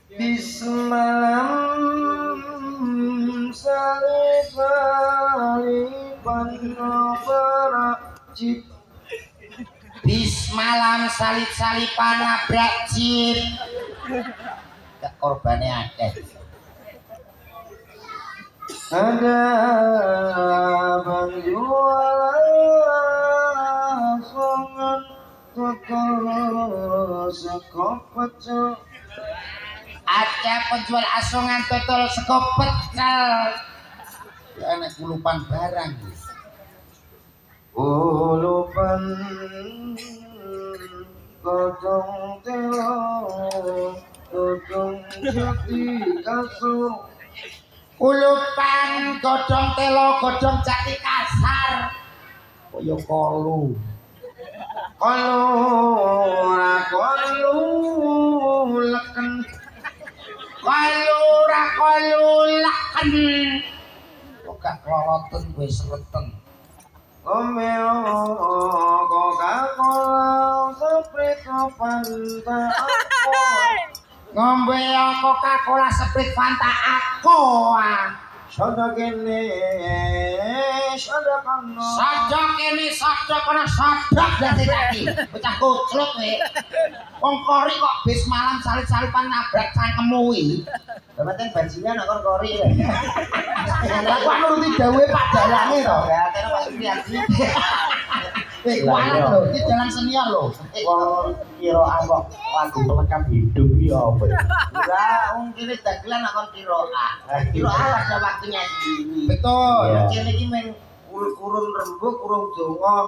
Bismalam salib-saliban nabrak Bismalam salib-saliban nabrak jeep. Gak korbannya akeh. Ada penjualan songan tutul sekop pecel. Ada penjual asongan total sego pecel. Anak kulupan barang. Ulupan godong telo, godong jati kasur. Ulupan godong telo, godong jati kasar. Kaya kolu. Kolu leken. Kolu leken. Kok gak keloloten gue sereten. Omeo Coca-Cola Sprite Fanta Ngombe Coca-Cola Sprite Fanta Aqua. Soda kene soda kono Soda kene soda kono soda dadi bocah kuclut kowe. Wong kori kok bis malam salip-salipan nabrak cangkemmu kuwi. Bapak bajingan kok kori. Lah kok nuruti dawuhe Pak Dalange to. Ya kene Pak Supriyadi. Kualat lho, iki jalan senior lho. Wong kira ambok lagu pelekam hidup iki apa? Enggak, wong kene dagelan kok kira Kira ada waktunya sendiri. Betul. Kene iki men urun rembug urung donga.